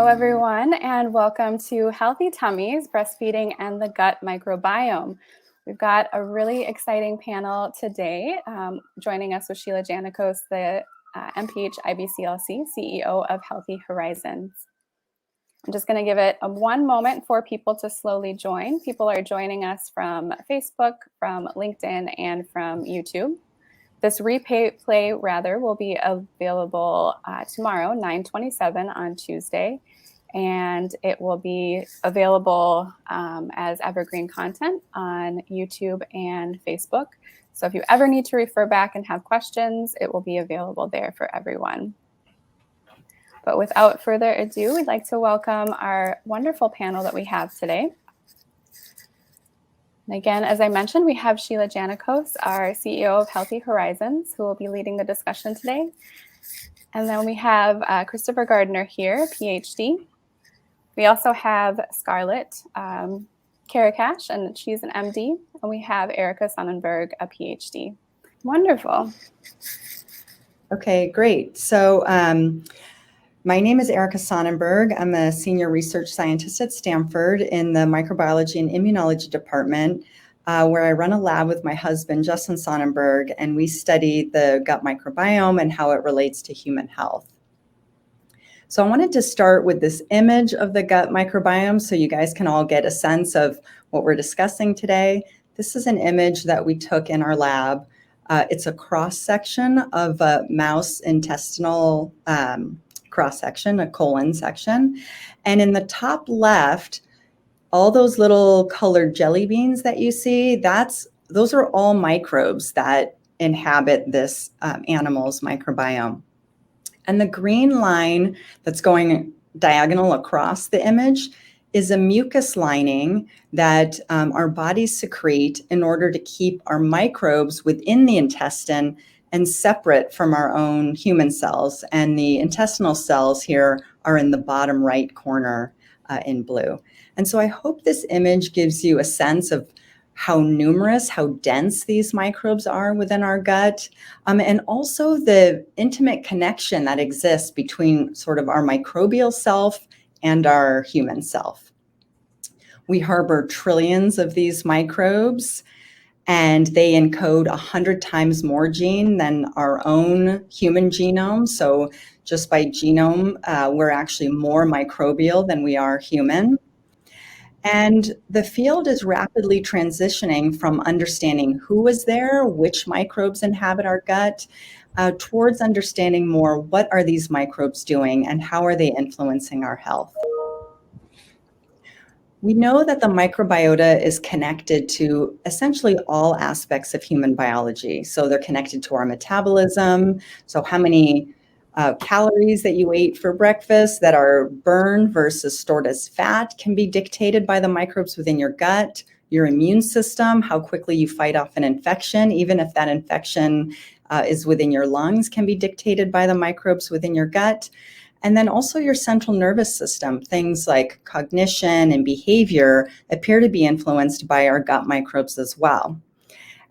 Hello, everyone, and welcome to Healthy Tummies, Breastfeeding and the Gut Microbiome. We've got a really exciting panel today. Joining us with Sheila Janakos, the MPH IBCLC CEO of Healthy Horizons. I'm just going to give it one moment for people to slowly join. People are joining us from Facebook, from LinkedIn, and from YouTube. This replay will be available tomorrow, 9/27 on Tuesday, and it will be available as evergreen content on YouTube and Facebook. So if you ever need to refer back and have questions, it will be available there for everyone. But without further ado, we'd like to welcome our wonderful panel that we have today. And again, as I mentioned, we have Sheila Janakos, our CEO of Healthy Horizons, who will be leading the discussion today. And then we have Christopher Gardner here, PhD. We also have Scarlett Karakash, and she's an MD. And we have Erica Sonnenburg, a PhD. Wonderful. Okay, great. So my name is Erica Sonnenburg. I'm a senior research scientist at Stanford in the Microbiology and Immunology department, where I run a lab with my husband, Justin Sonnenburg, and we study the gut microbiome and how it relates to human health. So I wanted to start with this image of the gut microbiome so you guys can all get a sense of what we're discussing today. This is an image that we took in our lab. It's a cross-section of a mouse intestinal cross-section, a colon section. And in the top left, all those little colored jelly beans that you see, those are all microbes that inhabit this animal's microbiome. And the green line that's going diagonal across the image is a mucus lining that our bodies secrete in order to keep our microbes within the intestine and separate from our own human cells. And the intestinal cells here are in the bottom right corner in blue. And so I hope this image gives you a sense of how numerous, how dense these microbes are within our gut, and also the intimate connection that exists between sort of our microbial self and our human self. We harbor trillions of these microbes, and they encode 100 times more gene than our own human genome. So just by genome, we're actually more microbial than we are human. And the field is rapidly transitioning from understanding who is there, which microbes inhabit our gut, towards understanding more what are these microbes doing and how are they influencing our health. We know that the microbiota is connected to essentially all aspects of human biology. So they're connected to our metabolism. So how many calories that you ate for breakfast that are burned versus stored as fat can be dictated by the microbes within your gut. Your immune system, how quickly you fight off an infection, even if that infection is within your lungs, can be dictated by the microbes within your gut. And then also your central nervous system, things like cognition and behavior appear to be influenced by our gut microbes as well.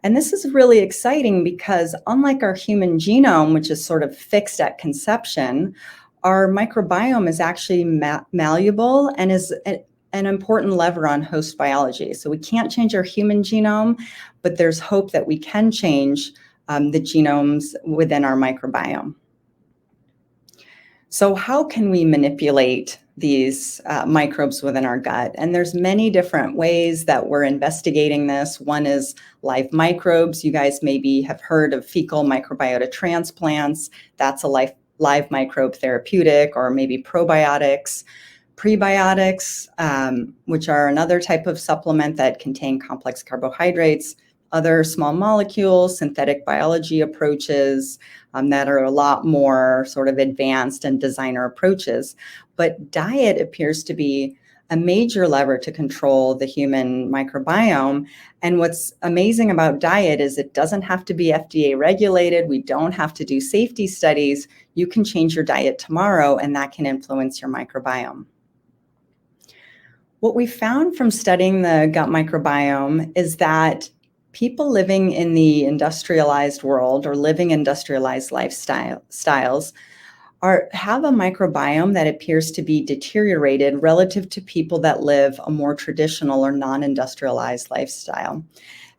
And this is really exciting because unlike our human genome, which is sort of fixed at conception, our microbiome is actually malleable and is an important lever on host biology. So we can't change our human genome, but there's hope that we can change the genomes within our microbiome. So how can we manipulate these microbes within our gut? And there's many different ways that we're investigating this. One is live microbes. You guys maybe have heard of fecal microbiota transplants. That's a live microbe therapeutic, or maybe probiotics. Prebiotics, which are another type of supplement that contain complex carbohydrates, other small molecules, synthetic biology approaches that are a lot more sort of advanced and designer approaches. But diet appears to be a major lever to control the human microbiome. And what's amazing about diet is it doesn't have to be FDA regulated. We don't have to do safety studies. You can change your diet tomorrow, and that can influence your microbiome. What we found from studying the gut microbiome is that people living in the industrialized world or living industrialized lifestyles have a microbiome that appears to be deteriorated relative to people that live a more traditional or non-industrialized lifestyle.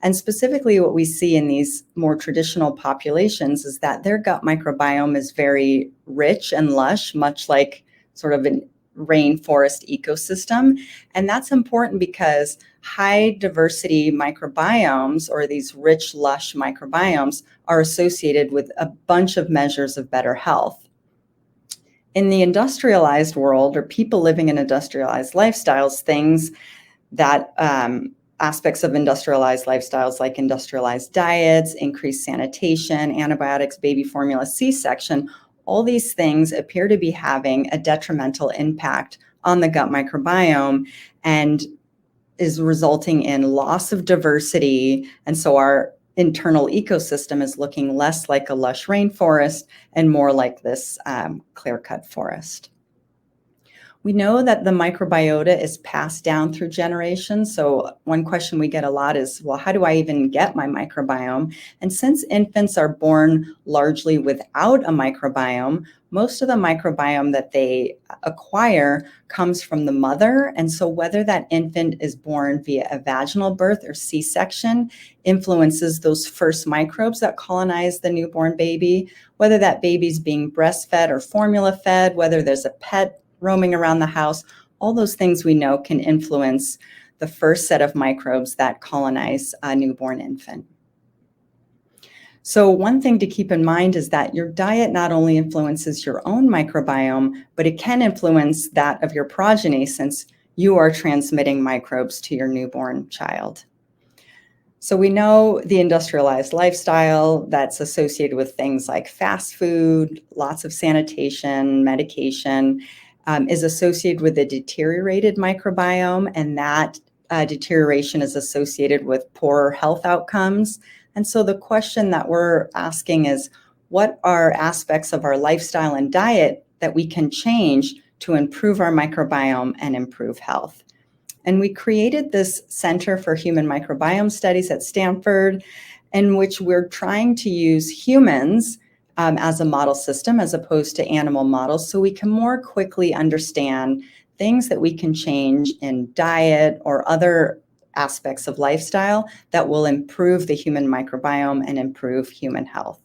And specifically what we see in these more traditional populations is that their gut microbiome is very rich and lush, much like sort of an rainforest ecosystem. And that's important because high diversity microbiomes, or these rich, lush microbiomes, are associated with a bunch of measures of better health. In the industrialized world, or people living in industrialized lifestyles, things that aspects of industrialized lifestyles like industrialized diets, increased sanitation, antibiotics, baby formula, C-section, all these things appear to be having a detrimental impact on the gut microbiome and is resulting in loss of diversity. And so our internal ecosystem is looking less like a lush rainforest and more like this clear-cut forest. We know that the microbiota is passed down through generations. So one question we get a lot is, well, how do I even get my microbiome? And since infants are born largely without a microbiome, most of the microbiome that they acquire comes from the mother. And so whether that infant is born via a vaginal birth or C-section influences those first microbes that colonize the newborn baby, whether that baby's being breastfed or formula fed, whether there's a pet roaming around the house, all those things we know can influence the first set of microbes that colonize a newborn infant. So one thing to keep in mind is that your diet not only influences your own microbiome, but it can influence that of your progeny since you are transmitting microbes to your newborn child. So we know the industrialized lifestyle that's associated with things like fast food, lots of sanitation, medication, is associated with a deteriorated microbiome, and that deterioration is associated with poorer health outcomes. And so the question that we're asking is, what are aspects of our lifestyle and diet that we can change to improve our microbiome and improve health? And we created this Center for Human Microbiome Studies at Stanford, in which we're trying to use humans as a model system as opposed to animal models, so we can more quickly understand things that we can change in diet or other aspects of lifestyle that will improve the human microbiome and improve human health.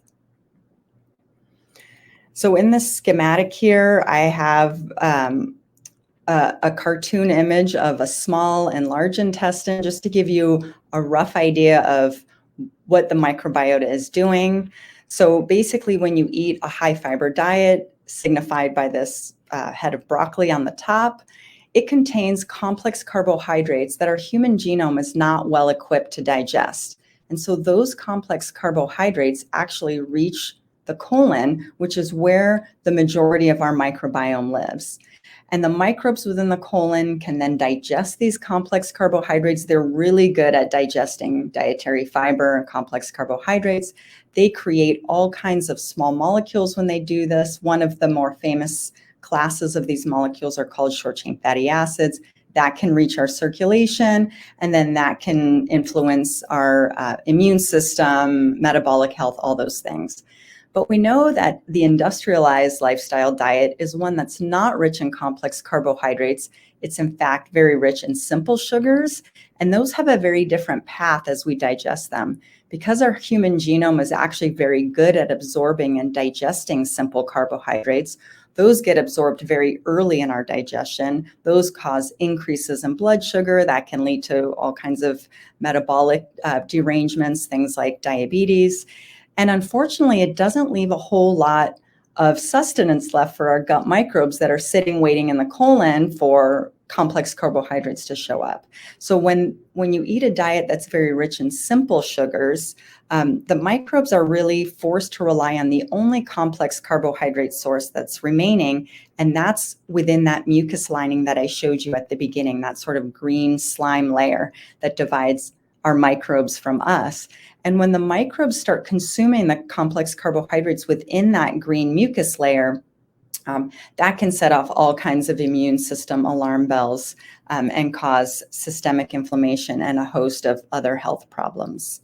So in this schematic here, I have a cartoon image of a small and large intestine, just to give you a rough idea of what the microbiota is doing. So basically, when you eat a high fiber diet, signified by this head of broccoli on the top, it contains complex carbohydrates that our human genome is not well equipped to digest. And so those complex carbohydrates actually reach the colon, which is where the majority of our microbiome lives. And the microbes within the colon can then digest these complex carbohydrates. They're really good at digesting dietary fiber and complex carbohydrates. They create all kinds of small molecules when they do this. One of the more famous classes of these molecules are called short-chain fatty acids. That can reach our circulation, and then that can influence our immune system, metabolic health, all those things. But we know that the industrialized lifestyle diet is one that's not rich in complex carbohydrates. It's in fact very rich in simple sugars, and those have a very different path as we digest them. Because our human genome is actually very good at absorbing and digesting simple carbohydrates, those get absorbed very early in our digestion. Those cause increases in blood sugar that can lead to all kinds of metabolic derangements, things like diabetes. And unfortunately, it doesn't leave a whole lot of sustenance left for our gut microbes that are sitting waiting in the colon for complex carbohydrates to show up. So when you eat a diet that's very rich in simple sugars, the microbes are really forced to rely on the only complex carbohydrate source that's remaining, and that's within that mucus lining that I showed you at the beginning, that sort of green slime layer that divides our microbes from us. And when the microbes start consuming the complex carbohydrates within that green mucus layer, that can set off all kinds of immune system alarm bells and cause systemic inflammation and a host of other health problems.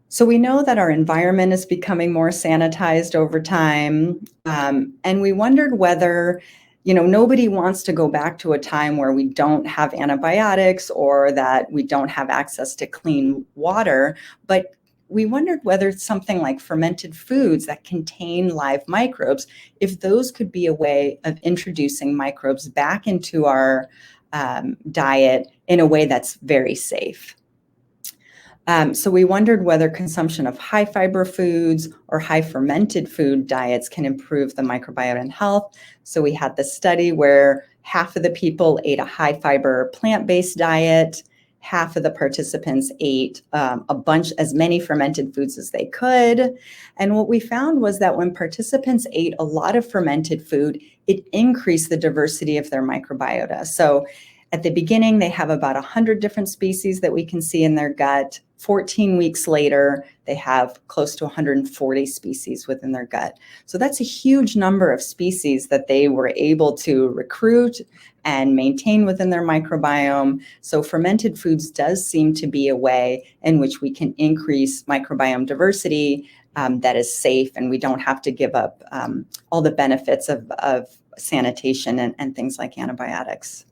So we know that our environment is becoming more sanitized over time. And we wondered whether, nobody wants to go back to a time where we don't have antibiotics or that we don't have access to clean water. But we wondered whether something like fermented foods that contain live microbes, if those could be a way of introducing microbes back into our diet in a way that's very safe. So we wondered whether consumption of high fiber foods or high fermented food diets can improve the microbiota and health. So we had this study where half of the people ate a high fiber plant-based diet, half of the participants ate as many fermented foods as they could. And what we found was that when participants ate a lot of fermented food, it increased the diversity of their microbiota. So at the beginning, they have about 100 different species that we can see in their gut. 14 weeks later, they have close to 140 species within their gut. So that's a huge number of species that they were able to recruit and maintain within their microbiome. So fermented foods does seem to be a way in which we can increase microbiome diversity that is safe, and we don't have to give up all the benefits of sanitation and things like antibiotics.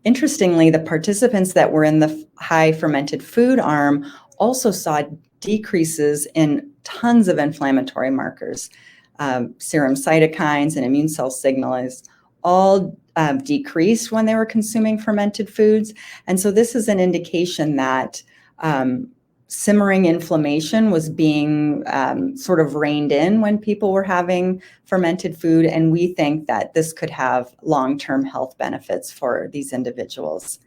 Interestingly, the participants that were in the high fermented food arm also saw decreases in tons of inflammatory markers. Serum cytokines and immune cell signals all decreased when they were consuming fermented foods. And so this is an indication that simmering inflammation was being sort of reined in when people were having fermented food, and we think that this could have long-term health benefits for these individuals.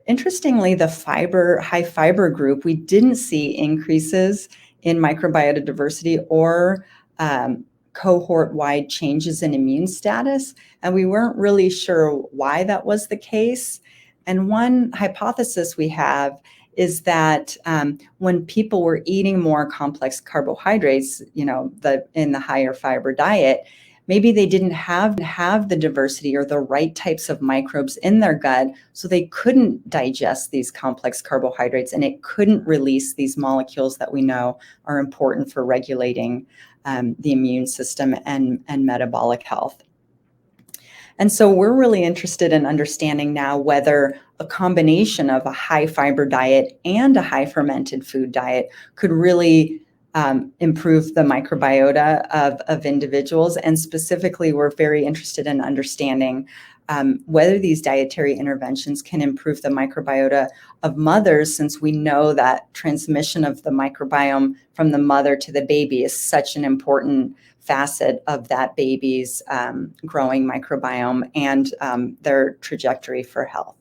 Interestingly, the high fiber group, we didn't see increases in microbiota diversity or cohort-wide changes in immune status, and we weren't really sure why that was the case. And one hypothesis we have is that when people were eating more complex carbohydrates, in the higher fiber diet, maybe they didn't have the diversity or the right types of microbes in their gut, so they couldn't digest these complex carbohydrates, and it couldn't release these molecules that we know are important for regulating the immune system and metabolic health. And so we're really interested in understanding now whether a combination of a high fiber diet and a high fermented food diet could really improve the microbiota of individuals. And specifically, we're very interested in understanding whether these dietary interventions can improve the microbiota of mothers, since we know that transmission of the microbiome from the mother to the baby is such an important facet of that baby's growing microbiome and their trajectory for health.